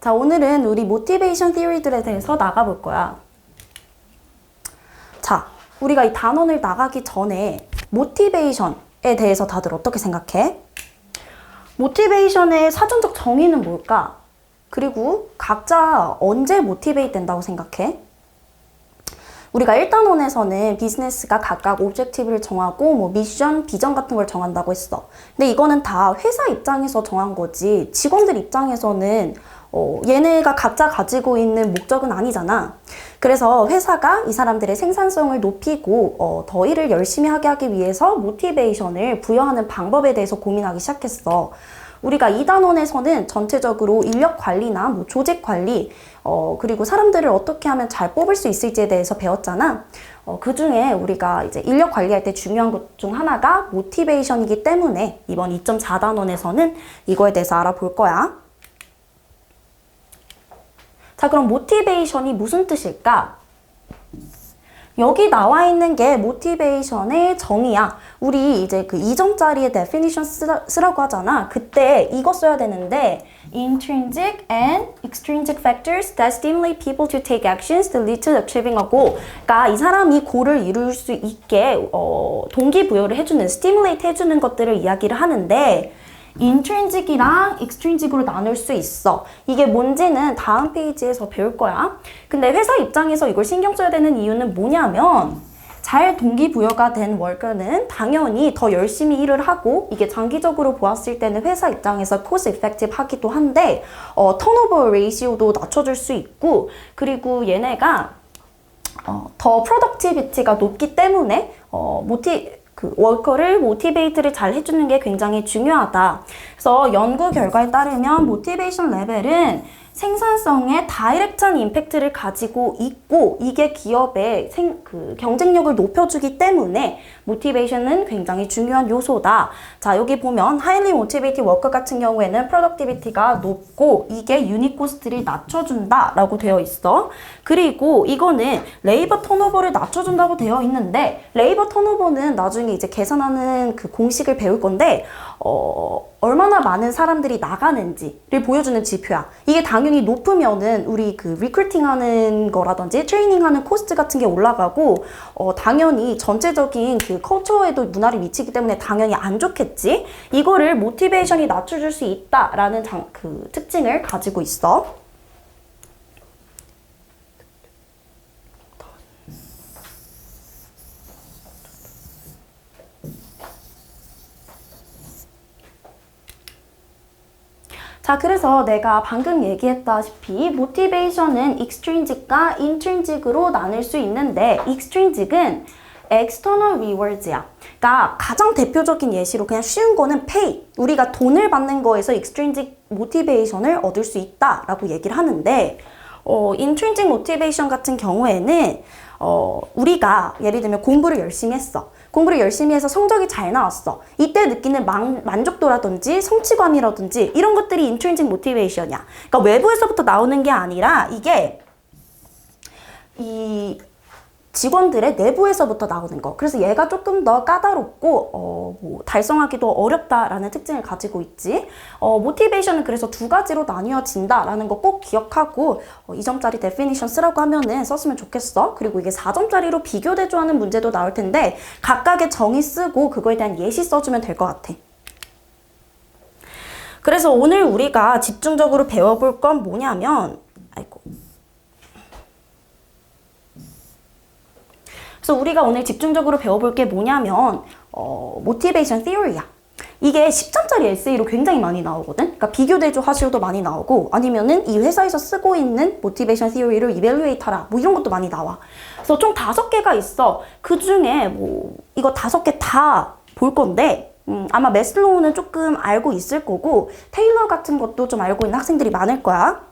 자, 오늘은 우리 모티베이션 티어리들에 대해서 나가볼 거야. 자, 우리가 이 단원을 나가기 전에 모티베이션에 대해서 다들 어떻게 생각해? 모티베이션의 사전적 정의는 뭘까? 그리고 각자 언제 모티베이트 된다고 생각해? 우리가 1단원에서는 비즈니스가 각각 오브젝티브를 정하고 뭐 미션, 비전 같은 걸 정한다고 했어. 근데 이거는 다 회사 입장에서 정한 거지 직원들 입장에서는 얘네가 각자 가지고 있는 목적은 아니잖아. 그래서 회사가 이 사람들의 생산성을 높이고 더 일을 열심히 하기 위해서 모티베이션을 부여하는 방법에 대해서 고민하기 시작했어. 우리가 2단원에서는 전체적으로 인력 관리나 뭐 조직 관리, 그리고 사람들을 어떻게 하면 잘 뽑을 수 있을지에 대해서 배웠잖아. 그 중에 우리가 이제 인력 관리할 때 중요한 것 중 하나가 모티베이션이기 때문에 이번 2.4단원에서는 이거에 대해서 알아볼 거야. 자, 그럼 모티베이션이 무슨 뜻일까? 여기 나와 있는 게 모티베이션의 정의야. 우리 이제 그 2점짜리의 definition 쓰라고 하잖아. 그때 이거 써야 되는데 intrinsic and extrinsic factors that stimulate people to take actions that lead to achieving a goal. 그러니까 이 사람이 goal을 이룰 수 있게 동기부여를 해주는, stimulate 해주는 것들을 이야기를 하는데 인트린직이랑 익스트린직으로 나눌 수 있어. 이게 뭔지는 다음 페이지에서 배울 거야. 근데 회사 입장에서 이걸 신경 써야 되는 이유는 뭐냐면 잘 동기부여가 된 월커는 당연히 더 열심히 일을 하고 이게 장기적으로 보았을 때는 회사 입장에서 코스 이펙티브 하기도 한데 턴오버 레이시오도 낮춰줄 수 있고 그리고 얘네가 더 프로덕티비티가 높기 때문에 그 월커를 모티베이트를 잘 해주는 게 굉장히 중요하다. 그래서 연구 결과에 따르면 모티베이션 레벨은 생산성에 다이렉트한 임팩트를 가지고 있고 이게 기업의 그 경쟁력을 높여주기 때문에 모티베이션은 굉장히 중요한 요소다. 자, 여기 보면 highly motivated worker 같은 경우에는 productivity가 높고 이게 유닛 코스트를 낮춰준다 라고 되어 있어. 그리고 이거는 레이버 턴오버를 낮춰준다고 되어 있는데 레이버 턴오버는 나중에 이제 계산하는 그 공식을 배울 건데 얼마나 많은 사람들이 나가는지를 보여주는 지표야. 이게 당연히 높으면은 우리 그 리크루팅 하는 거라든지 트레이닝 하는 코스트 같은 게 올라가고 당연히 전체적인 그 컬처에도 문화를 미치기 때문에 당연히 안 좋겠지. 이거를 모티베이션이 낮춰줄 수 있다라는 그 특징을 가지고 있어. 자, 그래서 내가 방금 얘기했다시피 모티베이션은 extrinsic과 intrinsic으로 나눌 수 있는데 extrinsic은 external rewards야. 그러니까 가장 대표적인 예시로 그냥 쉬운 거는 pay. 우리가 돈을 받는 거에서 extrinsic motivation을 얻을 수 있다라고 얘기를 하는데 intrinsic motivation 같은 경우에는 우리가 예를 들면 공부를 열심히 했어. 공부를 열심히 해서 성적이 잘 나왔어. 이때 느끼는 만족도라든지 성취감이라든지 이런 것들이 intrinsic motivation이야. 그러니까 외부에서부터 나오는 게 아니라 이게 이 직원들의 내부에서부터 나오는 거. 그래서 얘가 조금 더 까다롭고 뭐 달성하기도 어렵다라는 특징을 가지고 있지. 모티베이션은 그래서 두 가지로 나뉘어진다라는 거 꼭 기억하고 2점짜리 데피니션 쓰라고 하면은 썼으면 좋겠어. 그리고 이게 4점짜리로 비교 대조하는 문제도 나올 텐데 각각의 정의 쓰고 그거에 대한 예시 써주면 될 것 같아. 그래서 오늘 우리가 집중적으로 배워볼 건 뭐냐면 그래서 우리가 오늘 집중적으로 배워볼 게 뭐냐면 모티베이션 티어리야. 이게 10점짜리 에세이로 굉장히 많이 나오거든. 그러니까 비교 대조 하시오도 많이 나오고 아니면은 이 회사에서 쓰고 있는 모티베이션 티어리를 이밸루에이트 하라. 뭐 이런 것도 많이 나와. 그래서 총 5개가 있어. 그 중에 뭐 이거 5개 다 볼 건데 아마 매슬로우는 조금 알고 있을 거고 테일러 같은 것도 좀 알고 있는 학생들이 많을 거야.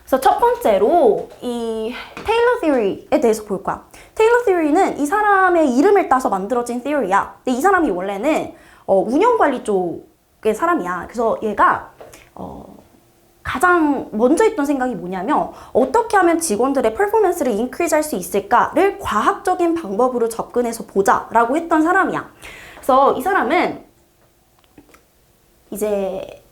그래서 첫 번째로 이 테일러 티어리에 대해서 볼 거야. 테일러 티어리는 이 사람의 이름을 따서 만들어진 티어리야. 근데 이 사람이 원래는 운영관리 쪽의 사람이야. 그래서 얘가 가장 먼저 했던 생각이 뭐냐면 어떻게 하면 직원들의 퍼포먼스를 인크리즈 할 수 있을까를 과학적인 방법으로 접근해서 보자라고 했던 사람이야. 그래서 이 사람은 이제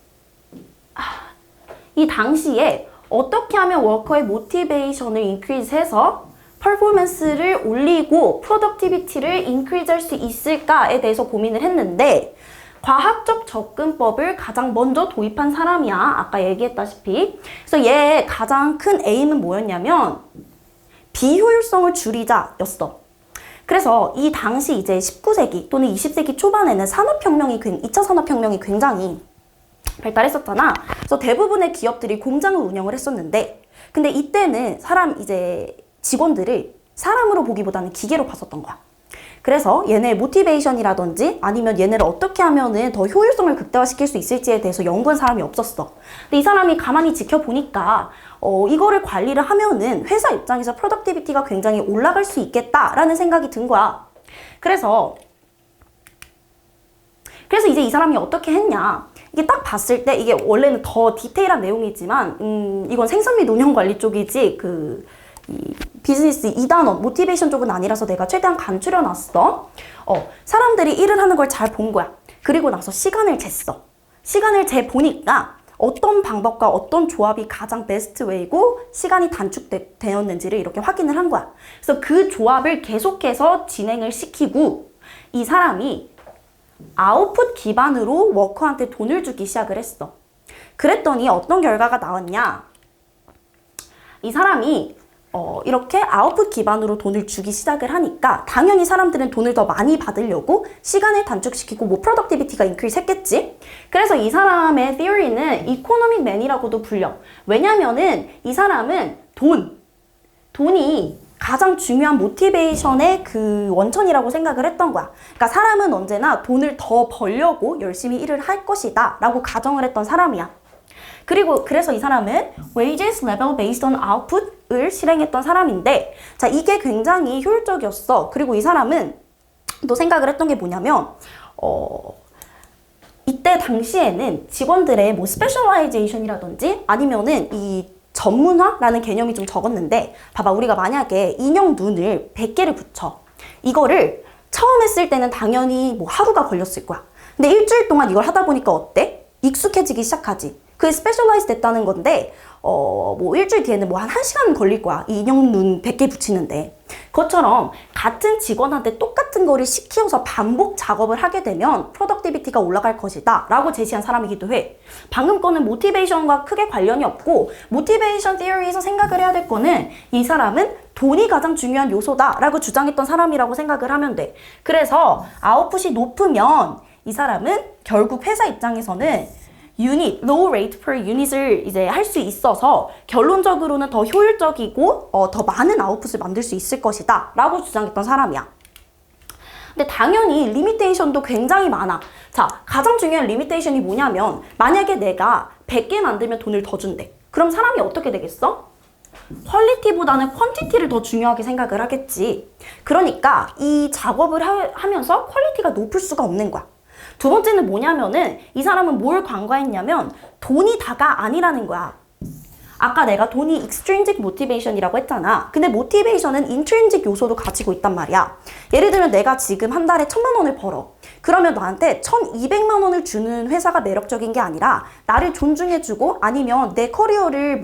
이 당시에 어떻게 하면 워커의 모티베이션을 인크리즈해서 퍼포먼스를 올리고 프로덕티비티를 인크리즈할 수 있을까에 대해서 고민을 했는데 과학적 접근법을 가장 먼저 도입한 사람이야. 아까 얘기했다시피. 그래서 얘의 가장 큰 에임은 뭐였냐면 비효율성을 줄이자였어. 그래서 이 당시 이제 19세기 또는 20세기 초반에는 2차 산업혁명이 굉장히 발달했었잖아. 그래서 대부분의 기업들이 공장을 운영을 했었는데 근데 이때는 직원들을 사람으로 보기보다는 기계로 봤었던 거야. 그래서 얘네의 모티베이션이라든지 아니면 얘네를 어떻게 하면은 더 효율성을 극대화시킬 수 있을지에 대해서 연구한 사람이 없었어. 근데 이 사람이 가만히 지켜보니까 이거를 관리를 하면은 회사 입장에서 프로덕티비티가 굉장히 올라갈 수 있겠다라는 생각이 든 거야. 그래서 이제 이 사람이 어떻게 했냐. 이게 딱 봤을 때 이게 원래는 더 디테일한 내용이지만 이건 생산 및 운영 관리 쪽이지 이 비즈니스 2단원 모티베이션 쪽은 아니라서 내가 최대한 간추려 놨어. 사람들이 일을 하는 걸 잘 본 거야. 그리고 나서 시간을 쟀어. 시간을 재 보니까 어떤 방법과 어떤 조합이 가장 베스트 웨이고 시간이 단축되었는지를 이렇게 확인을 한 거야. 그래서 그 조합을 계속해서 진행을 시키고 이 사람이 아웃풋 기반으로 워커한테 돈을 주기 시작을 했어. 그랬더니 어떤 결과가 나왔냐. 이 사람이 이렇게 아웃풋 기반으로 돈을 주기 시작을 하니까 당연히 사람들은 돈을 더 많이 받으려고 시간을 단축시키고 프로덕티비티가 인크리스 했겠지. 그래서 이 사람의 theory는 economic man이라고도 불려. 왜냐면은 이 사람은 돈이 가장 중요한 모티베이션의 그 원천이라고 생각을 했던 거야. 그러니까 사람은 언제나 돈을 더 벌려고 열심히 일을 할 것이다 라고 가정을 했던 사람이야. 그래서 이 사람은 wages level based on output을 실행했던 사람인데, 자, 이게 굉장히 효율적이었어. 그리고 이 사람은 또 생각을 했던 게 뭐냐면, 이때 당시에는 직원들의 스페셜라이제이션이라든지 아니면은 이 전문화라는 개념이 좀 적었는데, 봐봐, 우리가 만약에 인형 눈을 100개를 붙여. 이거를 처음 했을 때는 당연히 하루가 걸렸을 거야. 근데 일주일 동안 이걸 하다 보니까 어때? 익숙해지기 시작하지. 그게 스페셜라이즈 됐다는 건데 일주일 뒤에는 한 1시간 걸릴 거야. 이 인형 눈 100개 붙이는데. 그것처럼 같은 직원한테 똑같은 거를 시키어서 반복 작업을 하게 되면 프로덕티비티가 올라갈 것이다 라고 제시한 사람이기도 해. 방금 거는 모티베이션과 크게 관련이 없고 모티베이션 티어리에서 생각을 해야 될 거는 이 사람은 돈이 가장 중요한 요소다 라고 주장했던 사람이라고 생각을 하면 돼. 그래서 아웃풋이 높으면 이 사람은 결국 회사 입장에서는 low rate per unit을 이제 할 수 있어서 결론적으로는 더 효율적이고 더 많은 아웃풋을 만들 수 있을 것이다 라고 주장했던 사람이야. 근데 당연히 리미테이션도 굉장히 많아. 자, 가장 중요한 리미테이션이 뭐냐면 만약에 내가 100개 만들면 돈을 더 준대. 그럼 사람이 어떻게 되겠어? 퀄리티보다는 퀀티티를 더 중요하게 생각을 하겠지. 그러니까 이 작업을 하면서 퀄리티가 높을 수가 없는 거야. 두 번째는 뭐냐면은 이 사람은 뭘 간과했냐면 돈이 다가 아니라는 거야. 아까 내가 돈이 extrinsic motivation이라고 했잖아. 근데 motivation은 intrinsic 요소도 가지고 있단 말이야. 예를 들면 내가 지금 한 달에 1,000만 원을 벌어. 그러면 나한테 1,200만 원을 주는 회사가 매력적인 게 아니라 나를 존중해주고 아니면 내 커리어를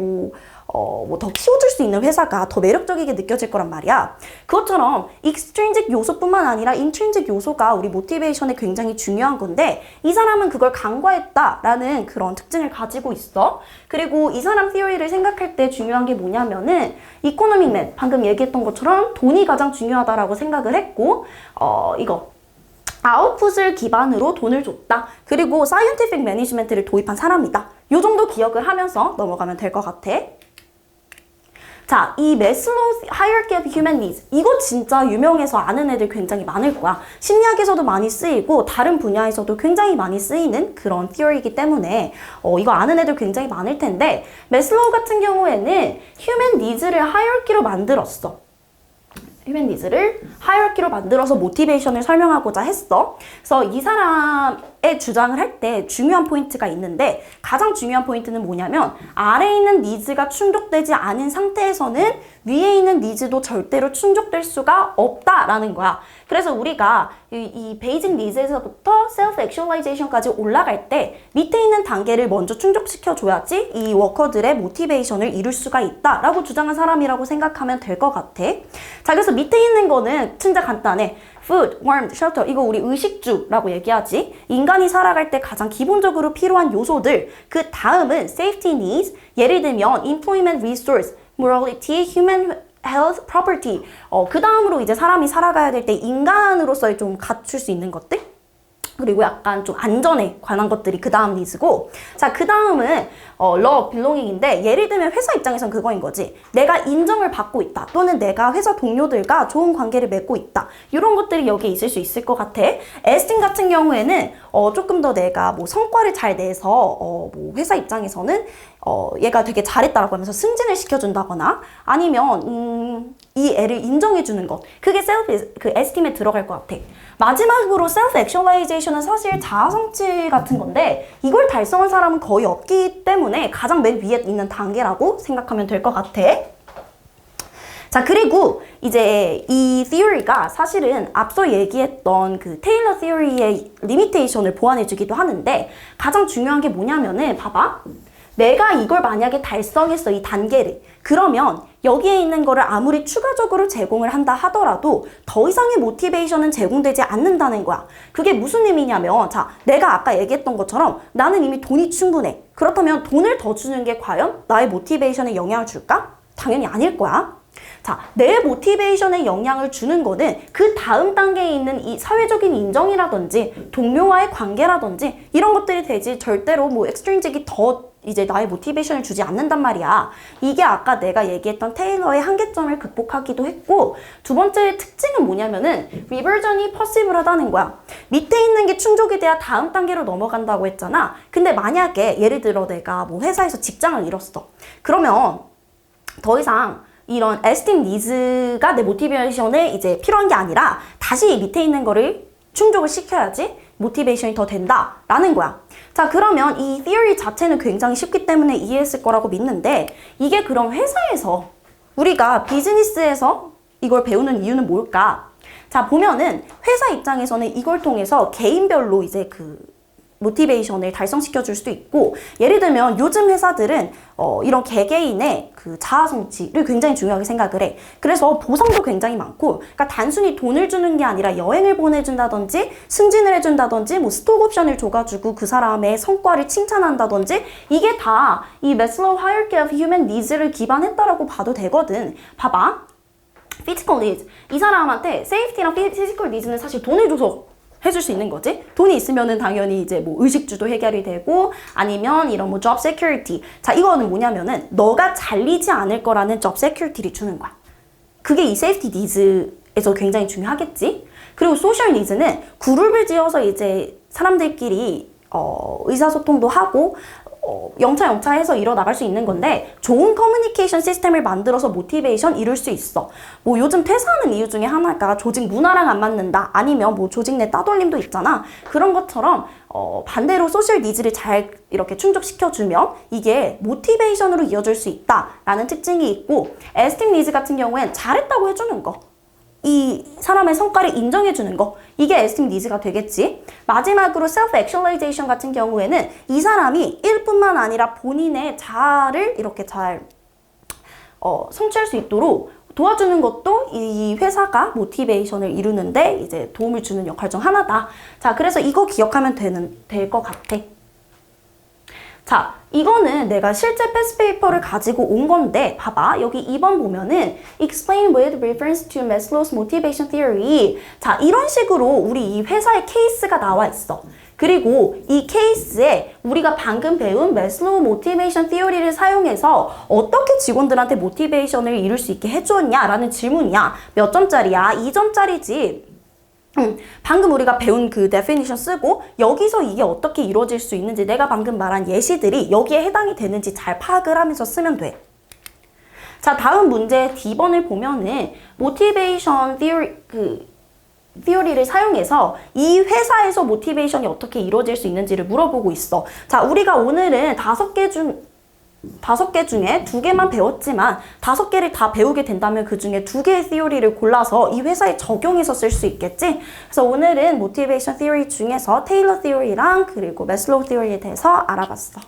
더 키워줄 수 있는 회사가 더 매력적이게 느껴질 거란 말이야. 그것처럼 extrinsic 요소뿐만 아니라 intrinsic 요소가 우리 모티베이션에 굉장히 중요한 건데 이 사람은 그걸 간과했다라는 그런 특징을 가지고 있어. 그리고 이 사람 theory를 생각할 때 중요한 게 뭐냐면은 economic man, 방금 얘기했던 것처럼 돈이 가장 중요하다라고 생각을 했고 이거 아웃풋을 기반으로 돈을 줬다. 그리고 scientific management를 도입한 사람이다. 요 정도 기억을 하면서 넘어가면 될 것 같아. 자, 이 Maslow's Hierarchy of Human Needs. 이거 진짜 유명해서 아는 애들 굉장히 많을 거야. 심리학에서도 많이 쓰이고 다른 분야에서도 굉장히 많이 쓰이는 그런 theory이기 때문에 이거 아는 애들 굉장히 많을 텐데 매슬로우 같은 경우에는 Human Needs를 hierarchy로 만들었어. Human Needs를 hierarchy로 만들어서 모티베이션을 설명하고자 했어. 그래서 이 사람 슬러의 주장을 할 때 중요한 포인트가 있는데 가장 중요한 포인트는 뭐냐면 아래에 있는 니즈가 충족되지 않은 상태에서는 위에 있는 니즈도 절대로 충족될 수가 없다라는 거야. 그래서 우리가 이 베이직 니즈에서부터 셀프 액츄얼라이제이션까지 올라갈 때 밑에 있는 단계를 먼저 충족시켜줘야지 이 워커들의 모티베이션을 이룰 수가 있다라고 주장한 사람이라고 생각하면 될 것 같아. 자, 그래서 밑에 있는 거는 진짜 간단해. food, warmth, shelter 이거 우리 의식주라고 얘기하지. 인간이 살아갈 때 가장 기본적으로 필요한 요소들. 그 다음은 safety needs, 예를 들면 employment resource, morality, human health, property. 그 다음으로 이제 사람이 살아가야 될 때 인간으로서의 좀 갖출 수 있는 것들. 그리고 약간 좀 안전에 관한 것들이 그 다음 니즈고, 자, 그 다음은 love, belonging인데 예를 들면 회사 입장에선 그거인 거지. 내가 인정을 받고 있다, 또는 내가 회사 동료들과 좋은 관계를 맺고 있다, 이런 것들이 여기에 있을 수 있을 것 같아. 에스틴 같은 경우에는 조금 더 내가 뭐 성과를 잘 내서 뭐 회사 입장에서는 얘가 되게 잘했다라고 하면서 승진을 시켜준다거나 아니면 이 애를 인정해주는 것, 그게 셀프 그 에스팀에 들어갈 것 같아. 마지막으로 셀프 액츄얼라이제이션은 사실 자아 성취 같은 건데 이걸 달성한 사람은 거의 없기 때문에 가장 맨 위에 있는 단계라고 생각하면 될 것 같아. 자, 그리고 이제 이 theory가 사실은 앞서 얘기했던 그 테일러 theory의 리미테이션을 보완해주기도 하는데 가장 중요한 게 뭐냐면은 봐봐. 내가 이걸 만약에 달성했어, 이 단계를. 그러면 여기에 있는 거를 아무리 추가적으로 제공을 한다 하더라도 더 이상의 모티베이션은 제공되지 않는다는 거야. 그게 무슨 의미냐면, 자, 내가 아까 얘기했던 것처럼 나는 이미 돈이 충분해. 그렇다면 돈을 더 주는 게 과연 나의 모티베이션에 영향을 줄까? 당연히 아닐 거야. 자, 내 모티베이션에 영향을 주는 거는 그 다음 단계에 있는 이 사회적인 인정이라든지 동료와의 관계라든지 이런 것들이 되지 절대로 뭐 엑스트린직이 더 이제 나의 모티베이션을 주지 않는단 말이야. 이게 아까 내가 얘기했던 테일러의 한계점을 극복하기도 했고, 두 번째 특징은 뭐냐면은 리버전이 퍼시블하다는 거야. 밑에 있는 게 충족이 돼야 다음 단계로 넘어간다고 했잖아. 근데 만약에 예를 들어 내가 뭐 회사에서 직장을 잃었어. 그러면 더 이상 이런 에스틴 니즈가 내 모티베이션에 이제 필요한 게 아니라 다시 밑에 있는 거를 충족을 시켜야지 모티베이션이 더 된다라는 거야. 자, 그러면 이 theory 자체는 굉장히 쉽기 때문에 이해했을 거라고 믿는데 이게 그럼 회사에서 우리가 비즈니스에서 이걸 배우는 이유는 뭘까? 자, 보면은 회사 입장에서는 이걸 통해서 개인별로 이제 그 모티베이션을 달성시켜 줄 수도 있고, 예를 들면 요즘 회사들은 이런 개개인의 그 자아 성취를 굉장히 중요하게 생각을 해. 그래서 보상도 굉장히 많고, 그러니까 단순히 돈을 주는 게 아니라 여행을 보내준다든지 승진을 해준다든지 뭐 스톡 옵션을 줘가지고 그 사람의 성과를 칭찬한다든지 이게 다 이 매슬로우 하이어키 오브 휴먼 니즈를 기반했다라고 봐도 되거든. 봐봐. 피지컬 니즈. 이 사람한테 세이프티랑 피지컬 니즈는 사실 돈을 줘서 해줄 수 있는 거지. 돈이 있으면은 당연히 이제 뭐 의식주도 해결이 되고, 아니면 이런 뭐 job security. 자, 이거는 뭐냐면은 너가 잘리지 않을 거라는 job security를 주는 거야. 그게 이 safety needs에서 굉장히 중요하겠지. 그리고 social needs는 그룹을 지어서 이제 사람들끼리 의사소통도 하고 영차 해서 이뤄나갈 수 있는 건데, 좋은 커뮤니케이션 시스템을 만들어서 모티베이션 이룰 수 있어. 뭐 요즘 퇴사하는 이유 중에 하나가 조직 문화랑 안 맞는다, 아니면 뭐 조직 내 따돌림도 있잖아. 그런 것처럼 반대로 소셜 니즈를 잘 이렇게 충족시켜주면 이게 모티베이션으로 이어질 수 있다라는 특징이 있고, 에스팀 니즈 같은 경우엔 잘했다고 해주는 거, 이 사람의 성과를 인정해주는 거, 이게 에스팀 니즈가 되겠지. 마지막으로 셀프 액츄얼라이제이션 같은 경우에는 이 사람이 일뿐만 아니라 본인의 자아를 이렇게 잘 성취할 수 있도록 도와주는 것도 이 회사가 모티베이션을 이루는데 이제 도움을 주는 역할 중 하나다. 자, 그래서 이거 기억하면 될 것 같아. 자, 이거는 내가 실제 패스 페이퍼를 가지고 온 건데, 봐봐. 여기 2번 보면은 Explain with reference to Maslow's motivation theory. 자, 이런 식으로 우리 이 회사의 케이스가 나와 있어. 그리고 이 케이스에 우리가 방금 배운 매슬로우 모티베이션 티어리를 사용해서 어떻게 직원들한테 모티베이션을 이룰 수 있게 해주었냐라는 질문이야. 몇 점짜리야? 2점짜리지. 방금 우리가 배운 그 definition 쓰고 여기서 이게 어떻게 이루어질 수 있는지, 내가 방금 말한 예시들이 여기에 해당이 되는지 잘 파악을 하면서 쓰면 돼. 자, 다음 문제 D번을 보면은 motivation theory theory를 사용해서 이 회사에서 모티베이션이 어떻게 이루어질 수 있는지를 물어보고 있어. 자, 우리가 오늘은 5개 중에 2개만 배웠지만 5개를 다 배우게 된다면 그 중에 2개의 theory를 골라서 이 회사에 적용해서 쓸 수 있겠지? 그래서 오늘은 motivation theory 중에서 테일러 theory랑 그리고 매슬로우 theory에 대해서 알아봤어.